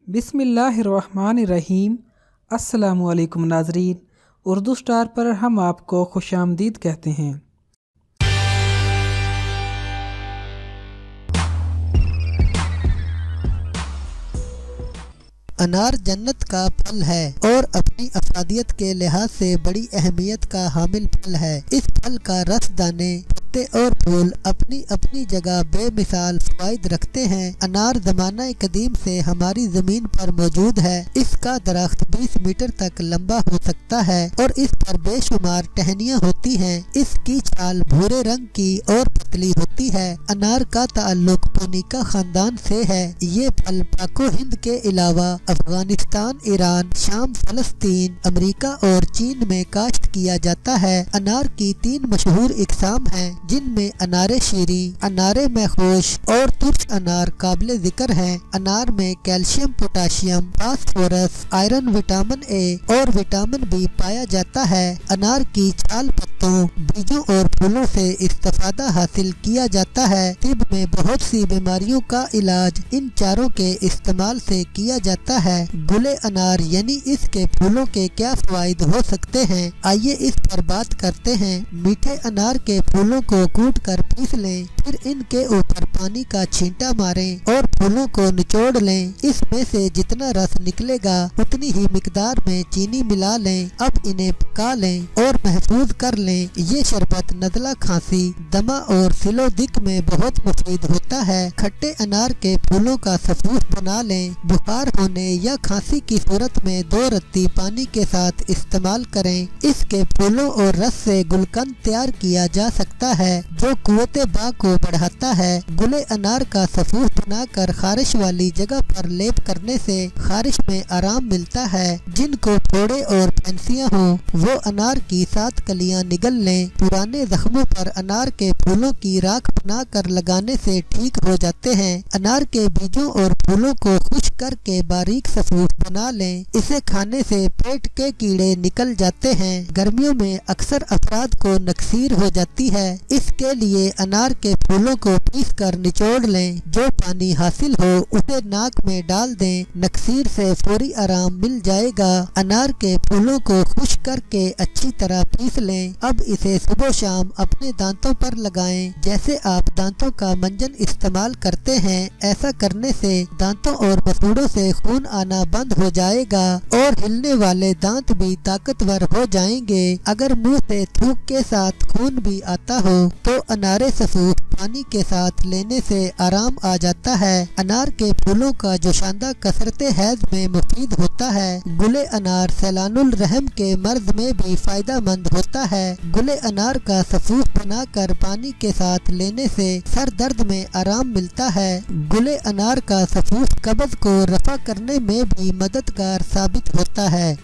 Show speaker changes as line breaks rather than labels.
बिस्मिल्लाहिर्रहमानिर्रहीम। अस्सलामुअलैकुम नाज़रीन, उर्दू स्टार पर हम आपको खुशामदीद कहते हैं।
अनार जन्नत का फल है और अपनी अफादियत के लिहाज से बड़ी अहमियत का हामिल फल है। इस फल का रस, दाने, पत्ते और फूल अपनी अपनी जगह बेमिसाल फ़वाइद रखते हैं। अनार ज़माना कदीम से हमारी ज़मीन पर मौजूद है। इसका दरख्त 20 मीटर तक लंबा हो सकता है और इस पर बेशुमार टहनियाँ होती हैं। इसकी छाल भूरे रंग की और पतली होती है। अनार का ताल्लुक पुनीका खानदान से है। ये फल पाको हिंद के अलावा अफगानिस्तान, ईरान, शाम, फलस्तीन, अमेरिका और चीन में काश्त किया जाता है। अनार की 3 मशहूर इकसाम हैं, जिनमें अनारे शीरी, अनारे महखूश और तुर्क अनार काबिल जिक्र हैं। अनार में calcium, potassium, phosphorus, iron, vitamin A और विटामिन बी पाया जाता है। अनार की छाल, पत्तों, बीजों और फूलों से इस्तेफादा हासिल किया जाता है। तिब में बहुत सी बीमारियों का इलाज इन चारों के इस्तेमाल से किया जाता है। गुले अनार यानी इसके फूलों के क्या फायदे हो सकते हैं, आइए इस पर बात करते हैं। मीठे अनार के फूलों को कूट कर पीस लें, फिर इनके ऊपर पानी का छींटा मारें और फूलों को निचोड़ लें। इसमें से जितना रस निकलेगा उतनी ही मिकदार में चीनी मिला लें। अब इन्हें पका लें और महफूज कर लें। ये शरबत नज़ला, खांसी, दमा और सिलोदिक में बहुत मुफीद होता है। खट्टे अनार के फूलों का सफूफ बना लें। बुखार होने या खांसी की सूरत में 2 रत्ती पानी के साथ इस्तेमाल करें। इसके फूलों और रस से गुलकंद तैयार किया जा सकता है, जो कुव्वते बाँ को बढ़ाता है। गुले अनार का सफूफ बनाकर खारिश वाली जगह पर लेप करने से खारिश में आराम मिलता है। जिनको फोड़े और फैंसियाँ हों वो अनार की 7 कलियां निगल लें। पुराने जख्मों पर अनार के फूलों की राख बनाकर लगाने से ठीक हो जाते हैं। अनार के बीजों और फूलों को खुश्क करके बारीक सफूफ बना लें। इसे खाने से पेट के कीड़े निकल जाते हैं। गर्मियों में अक्सर अफराद को नक्सीर हो जाती है। इसके लिए अनार के फूलों को पीस कर निचोड़ लें। जो पानी हासिल हो उसे नाक में डाल दें। नक्सीर से फौरी आराम मिल जाएगा। अनार के फूलों को खुश्क करके अच्छी तरह पीस लें। अब इसे सुबह शाम अपने दांतों पर लगाएं। जैसे आप दांतों का मंजन इस्तेमाल करते हैं, ऐसा करने से दांतों और मसूड़ों से खून आना बंद हो जाएगा और हिलने वाले दांत भी ताकतवर हो जाएंगे। अगर मुंह से थूक के साथ खून भी आता हो तो अनारे सफूफ पानी के साथ लेने से आराम आ जाता है। अनार के फूलों का जोशांदा कसरते हैज में मुफीद होता है। गुले अनार सैलानुल रहम के मर्ज में भी फायदा मंद होता है। गुले अनार का सफूफ बनाकर पानी के साथ लेने से सर दर्द में आराम मिलता है। गुले अनार का सफूफ कब्ज को रफा करने में भी मददगार साबित होता है।